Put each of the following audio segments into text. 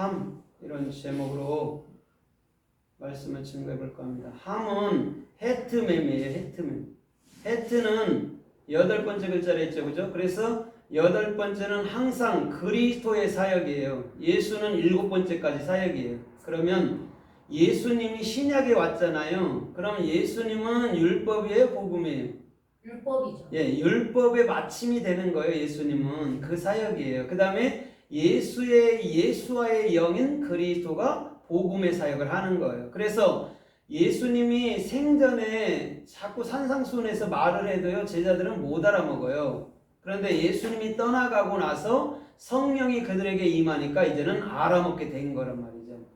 함, 이런 제목으로 말씀을 증거해 볼까 합니다. 함은 헤트mem이에요. 헤트mem. 헤트는 8번째 글자를 했죠, 그죠? 그래서 8번째는 항상 그리스도의 사역이에요. 예수는 7번째까지 사역이에요. 그러면 예수님이 신약에 왔잖아요. 그럼 예수님은 율법이에요, 복음이에요? 율법이죠. 예, 율법의 마침이 되는 거예요. 예수님은 그 사역이에요. 그 다음에 예수와의 영인 그리스도가 복음의 사역을 하는 거예요. 그래서 예수님이 생전에 자꾸 산상수훈에서 말을 해도요, 제자들은 못 알아먹어요. 그런데 예수님이 떠나가고 나서 성령이 그들에게 임하니까 이제는 알아먹게 된 거란 말이죠.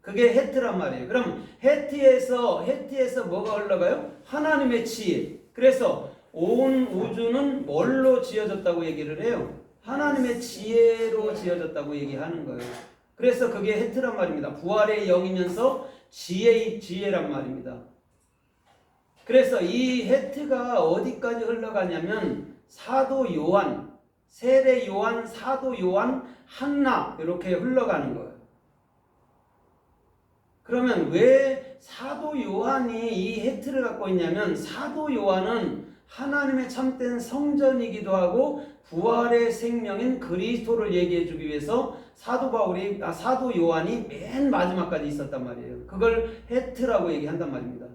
그게 헤트란 말이에요. 그럼 헤트에서 뭐가 흘러가요? 하나님의 지혜. 그래서 온 우주는 뭘로 지어졌다고 얘기를 해요? 하나님의 지혜로 지어졌다고 얘기하는 거예요. 그래서 그게 헤트란 말입니다. 부활의 영이면서 지혜란 말입니다. 그래서 이 헤트가 어디까지 흘러가냐면 사도 요한, 세례 요한, 사도 요한, 한나 이렇게 흘러가는 거예요. 그러면 왜 사도 요한이 이 헤트를 갖고 있냐면 사도 요한은 하나님의 참된 성전이기도 하고 부활의 생명인 그리스도를 얘기해 주기 위해서 사도 요한이 맨 마지막까지 있었단 말이에요. 그걸 헤트라고 얘기한단 말입니다.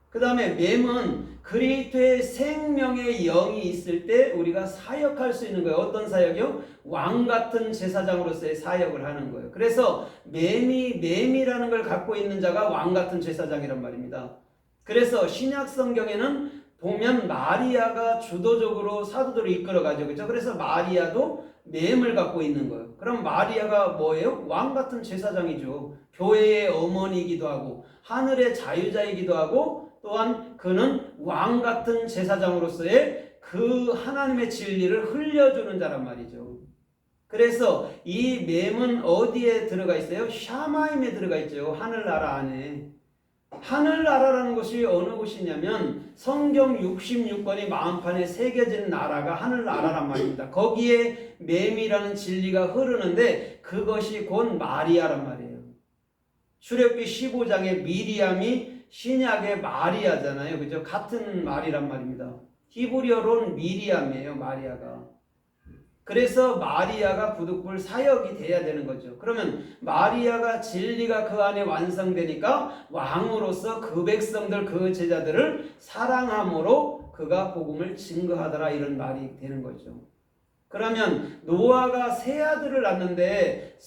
그 다음에 맴은 그리스도의 생명의 영이 있을 때 우리가 사역할 수 있는 거예요. 어떤 사역이요? 왕 같은 제사장으로서의 사역을 하는 거예요. 그래서 맴이라는 걸 갖고 있는 자가 왕 같은 제사장이란 말입니다. 그래서 신약 성경에는 보면 마리아가 주도적으로 사도들을 이끌어가죠. 그렇죠? 그래서 마리아도 맴을 갖고 있는 거예요. 그럼 마리아가 뭐예요? 왕 같은 제사장이죠. 교회의 어머니이기도 하고 하늘의 자유자이기도 하고 또한 그는 왕 같은 제사장으로서의 그 하나님의 진리를 흘려주는 자란 말이죠. 그래서 이 맴은 어디에 들어가 있어요? 샤마임에 들어가 있죠. 하늘나라 안에. 하늘나라라는 곳이 어느 곳이냐면 성경 66권이 마음판에 새겨진 나라가 하늘나라란 말입니다. 거기에 맴이라는 진리가 흐르는데 그것이 곧 마리아란 말이에요. 출애굽기 15장에 미리암이 신약의 마리아잖아요. 그죠? 같은 말이란 말입니다. 히브리어로는 미리암이에요. 마리아가. 그래서 마리아가 부득불 사역이 돼야 되는 거죠. 그러면 마리아가 진리가 그 안에 완성되니까 왕으로서 그 백성들 그 제자들을 사랑함으로 그가 복음을 증거하더라 이런 말이 되는 거죠. 그러면 노아가 세 아들을 낳는데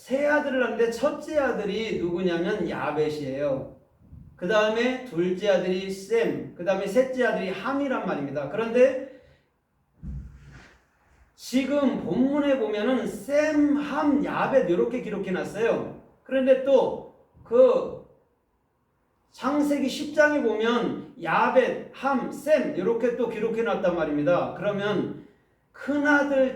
첫째 아들이 누구냐면 야벳이에요. 그 다음에 둘째 아들이 셈, 그 다음에 셋째 아들이 함이란 말입니다. 그런데 지금 본문에 보면은 셈, 함, 야벳 이렇게 기록해 놨어요. 그런데 또 그 창세기 10장에 보면 야벳, 함, 셈 이렇게 또 기록해 놨단 말입니다. 그러면 큰아들,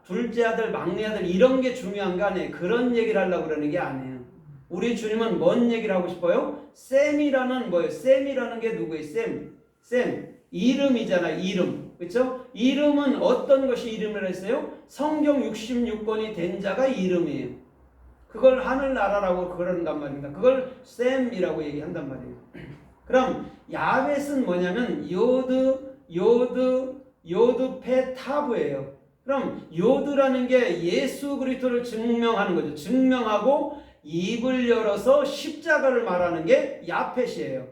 둘째 아들, 막내 아들 이런 게 중요한 거 아니에요. 그런 얘기를 하려고 그러는 게 아니에요. 우리 주님은 뭔 얘기를 하고 싶어요? 셈이라는 뭐예요? 셈이라는 게 누구예요? 셈. 이름이잖아요. 이름. 그렇죠? 이름은 어떤 것이 이름을 했어요? 성경 66권이 된 자가 이름이에요. 그걸 하늘나라라고 그런단 말입니다. 그걸 셈이라고 얘기한단 말이에요. 그럼 야벳은 뭐냐면 요드 페 타브예요. 그럼 요드라는 게 예수 그리스도를 증명하는 거죠. 증명하고 입을 열어서 십자가를 말하는 게 야펫이에요.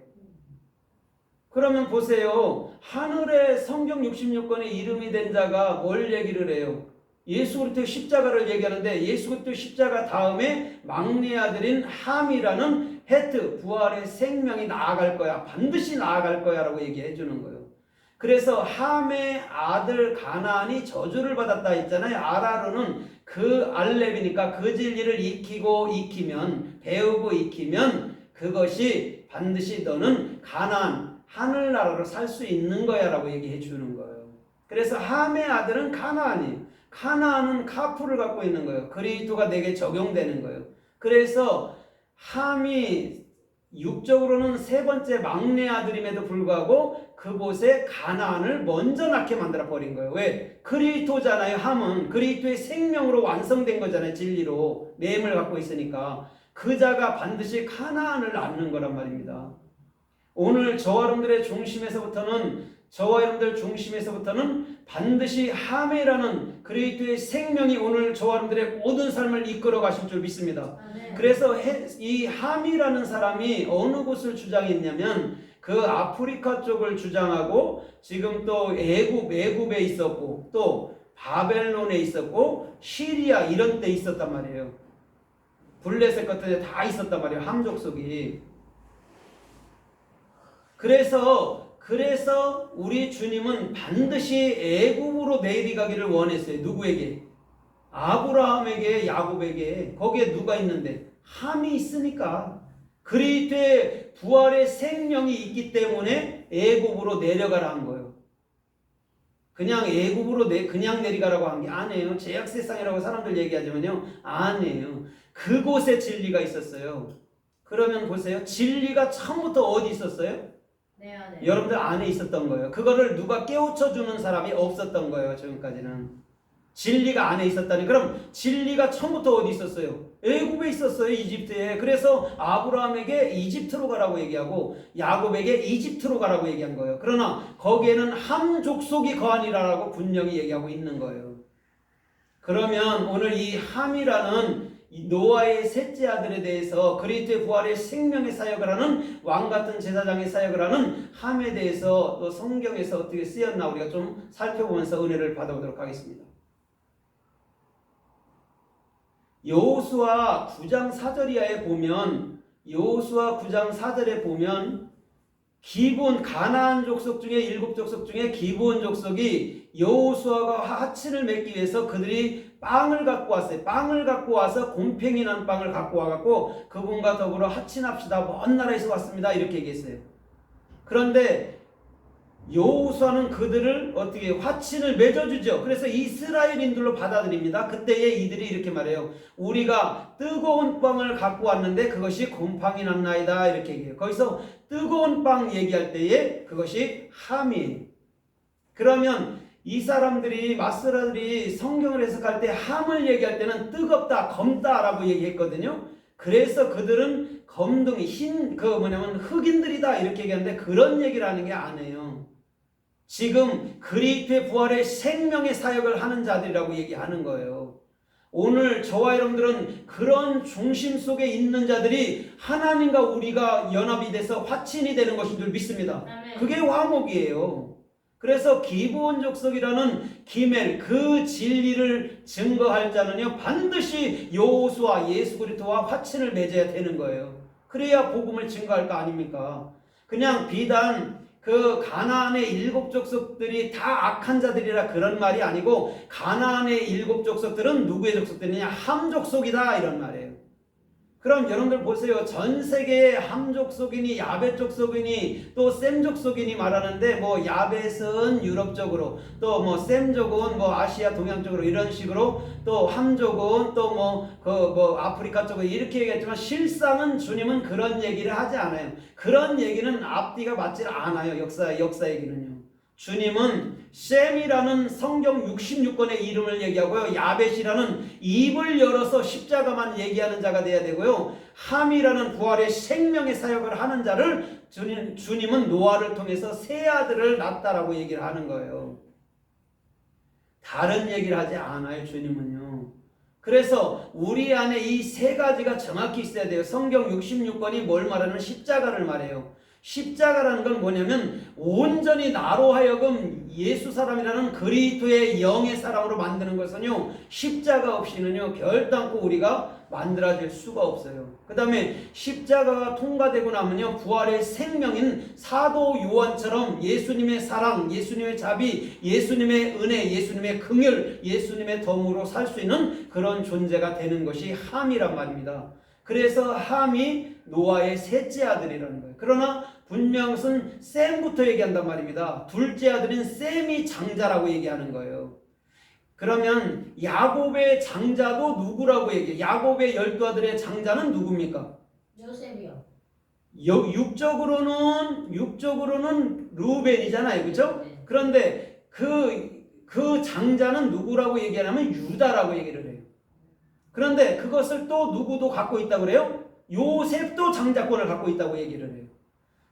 그러면 보세요. 하늘의 성경 66권의 이름이 된 자가 뭘 얘기를 해요? 예수 그리스도의 십자가를 얘기하는데 예수 그리스도의 십자가 다음에 막내 아들인 함이라는 헤트, 부활의 생명이 나아갈 거야. 반드시 나아갈 거야 라고 얘기해 주는 거예요. 그래서 함의 아들 가나안이 저주를 받았다 했잖아요. 아라르는 그 알렙이니까 그 진리를 배우고 익히면 그것이 반드시 너는 가나안 하늘나라로 살 수 있는 거야 라고 얘기해 주는 거예요. 그래서 함의 아들은 가나안이에요. 가나안은 카프를 갖고 있는 거예요. 그리스도가 내게 적용되는 거예요. 그래서 함이 육적으로는 세 번째 막내 아들임에도 불구하고 그곳에 가나안을 먼저 낳게 만들어 버린 거예요. 왜? 그리스도잖아요. 함은 그리스도의 생명으로 완성된 거잖아요. 진리로 내음을 갖고 있으니까 그 자가 반드시 가나안을 낳는 거란 말입니다. 오늘 저와 여러분들 중심에서부터는 반드시 함이라는 그리스도의 생명이 오늘 저와 여러분들의 모든 삶을 이끌어 가실 줄 믿습니다. 그래서 이 함이라는 사람이 어느 곳을 주장했냐면 그 아프리카 쪽을 주장하고 지금 또 애굽에 있었고 또 바벨론에 있었고 시리아 이런 데 있었단 말이에요. 블레셋 같은 데 다 있었단 말이에요. 함 족속이. 그래서 우리 주님은 반드시 애굽으로 내려가기를 원했어요. 누구에게? 아브라함에게, 야곱에게. 거기에 누가 있는데? 함이 있으니까. 그리스도의 부활의 생명이 있기 때문에 애굽으로 내려가라 한 거예요. 그냥 애굽으로 그냥 내려가라고 한 게 아니에요. 죄악 세상이라고 사람들 얘기하지만요. 아니에요. 그곳에 진리가 있었어요. 그러면 보세요. 진리가 처음부터 어디 있었어요? 네, 네. 여러분들 안에 있었던 거예요. 그거를 누가 깨우쳐 주는 사람이 없었던 거예요. 지금까지는. 진리가 안에 있었다니. 그럼 진리가 처음부터 어디 있었어요? 애굽에 있었어요. 이집트에. 그래서 아브라함에게 이집트로 가라고 얘기하고 야곱에게 이집트로 가라고 얘기한 거예요. 그러나 거기에는 함 족속이 거하니라라고 분명히 얘기하고 있는 거예요. 그러면 오늘 이 함이라는 이 노아의 셋째 아들에 대해서 그리스도의 부활의 생명의 사역을 하는 왕같은 제사장의 사역을 하는 함에 대해서 또 성경에서 어떻게 쓰였나 우리가 좀 살펴보면서 은혜를 받아보도록 하겠습니다. 여호수아 9장 4절에 보면 기본 가나안 족속 중에 7족속 중에 기본 족속이 여호수아가 하친을 맺기 위해서 그들이 빵을 갖고 왔어요. 빵을 갖고 와서 곰팡이 난 빵을 갖고 와갖고 그분과 더불어 하친합시다. 먼 나라에서 왔습니다. 이렇게 얘기했어요. 그런데 여호수아는 그들을 어떻게 화친을 맺어주죠. 그래서 이스라엘인들로 받아들입니다. 그때에 이들이 이렇게 말해요. 우리가 뜨거운 빵을 갖고 왔는데 그것이 곰팡이 났나이다. 이렇게 얘기해요. 거기서 뜨거운 빵 얘기할 때에 그것이 함이에요. 그러면 이 사람들이 마스라들이 성경을 해석할 때 함을 얘기할 때는 뜨겁다, 검다라고 얘기했거든요. 그래서 그들은 검둥이 흑인들이다 이렇게 얘기하는데 그런 얘기를 하는 게 아니에요. 지금 그리스도의 부활의 생명의 사역을 하는 자들이라고 얘기하는 거예요. 오늘 저와 여러분들은 그런 중심 속에 있는 자들이 하나님과 우리가 연합이 돼서 화친이 되는 것인 줄 믿습니다. 그게 화목이에요. 그래서 기브온 족속이라는 기멜 그 진리를 증거할 자는요 반드시 여호수아 예수 그리스도와 화친을 맺어야 되는 거예요. 그래야 복음을 증거할 거 아닙니까? 그냥 비단 그 가나안의 7족속들이 다 악한 자들이라 그런 말이 아니고 가나안의 7족속들은 누구의 족속들이냐? 함 족속이다 이런 말이에요. 그럼 여러분들 보세요. 전 세계의 함 족속이니 야벳 족속이니 또 셈 족속이니 말하는데 뭐 야벳은 유럽 쪽으로 또 뭐 셈 족은 뭐 아시아 동양 쪽으로 이런 식으로 또 함 족은 또 뭐 아프리카 쪽으로 이렇게 얘기했지만 실상은 주님은 그런 얘기를 하지 않아요. 그런 얘기는 앞뒤가 맞지 않아요. 역사 얘기는요. 주님은 셈이라는 성경 66권의 이름을 얘기하고요. 야벳이라는 입을 열어서 십자가만 얘기하는 자가 돼야 되고요. 함이라는 부활의 생명의 사역을 하는 자를 주님은 노아를 통해서 세 아들을 낳았다라고 얘기를 하는 거예요. 다른 얘기를 하지 않아요. 주님은요. 그래서 우리 안에 이 세 가지가 정확히 있어야 돼요. 성경 66권이 뭘 말하는 십자가를 말해요. 십자가라는 건 뭐냐면 온전히 나로 하여금 예수 사람이라는 그리스도의 영의 사람으로 만드는 것은요 십자가 없이는요 결단코 우리가 만들어질 수가 없어요. 그 다음에 십자가가 통과되고 나면요 부활의 생명인 사도 요한처럼 예수님의 사랑, 예수님의 자비, 예수님의 은혜, 예수님의 긍휼, 예수님의 덤으로 살 수 있는 그런 존재가 되는 것이 함이란 말입니다. 그래서 함이 노아의 셋째 아들이라는 거예요. 그러나 분명은 셈부터 얘기한단 말입니다. 둘째 아들인 셈이 장자라고 얘기하는 거예요. 그러면 야곱의 장자도 누구라고 얘기해요? 야곱의 12아들의 장자는 누굽니까? 요셉이요. 육적으로는 루벤이잖아요. 그렇죠? 네. 그런데 그 장자는 누구라고 얘기하냐면 유다라고 얘기를 해요. 그런데 그것을 또 누구도 갖고 있다고 그래요? 요셉도 장자권을 갖고 있다고 얘기를 해요.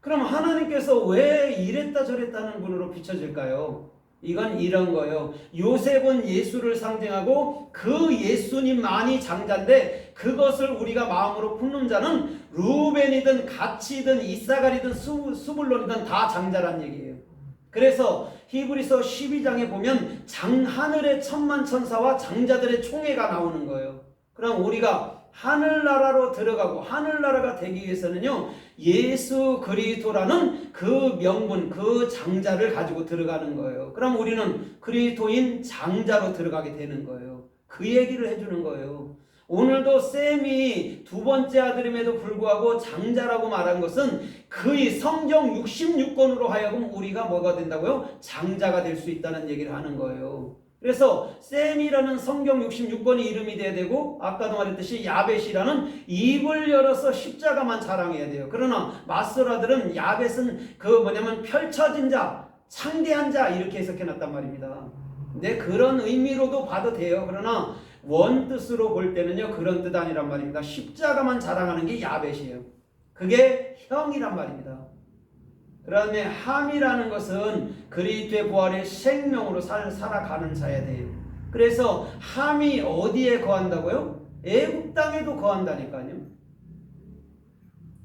그럼 하나님께서 왜 이랬다 저랬다는 분으로 비춰질까요? 이건 이런 거예요. 요셉은 예수를 상징하고 그 예수님만이 장자인데 그것을 우리가 마음으로 품는 자는 루벤이든 갓이든 이사갈이든 수불론이든 다 장자란 얘기예요. 그래서 히브리서 12장에 보면 하늘의 천만 천사와 장자들의 총회가 나오는 거예요. 그럼 우리가 하늘나라로 들어가고 하늘나라가 되기 위해서는요, 예수 그리스도라는 그 명분, 그 장자를 가지고 들어가는 거예요. 그럼 우리는 그리스도인 장자로 들어가게 되는 거예요. 그 얘기를 해주는 거예요. 오늘도 셈이 두 번째 아들임에도 불구하고 장자라고 말한 것은 그의 성경 66권으로 하여금 우리가 뭐가 된다고요? 장자가 될 수 있다는 얘기를 하는 거예요. 그래서 셈이라는 성경 66권이 이름이 돼야 되고, 아까도 말했듯이 야벳이라는 입을 열어서 십자가만 자랑해야 돼요. 그러나 마소라들은 야벳은 펼쳐진 자, 창대한 자 이렇게 해석해놨단 말입니다. 근데 그런 의미로도 봐도 돼요. 그러나 원뜻으로 볼 때는요, 그런 뜻 아니란 말입니다. 십자가만 자랑하는 게 야벳이에요. 그게 형이란 말입니다. 그 다음에 함이라는 것은 그리스도의 부활의 생명으로 살아가는 자야 돼요. 그래서 함이 어디에 거한다고요? 애굽 땅에도 거한다니까요.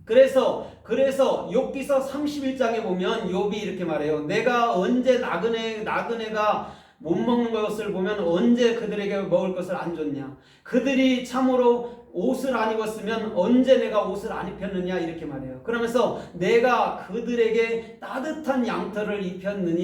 그래서 욥기서 31장에 보면 욥이 이렇게 말해요. 내가 언제 나그네가 못 먹는 것을 보면 언제 그들에게 먹을 것을 안 줬냐. 그들이 참으로 옷을 안 입었으면 언제 내가 옷을 안 입혔느냐 이렇게 말해요. 그러면서 내가 그들에게 따뜻한 양털을 입혔느니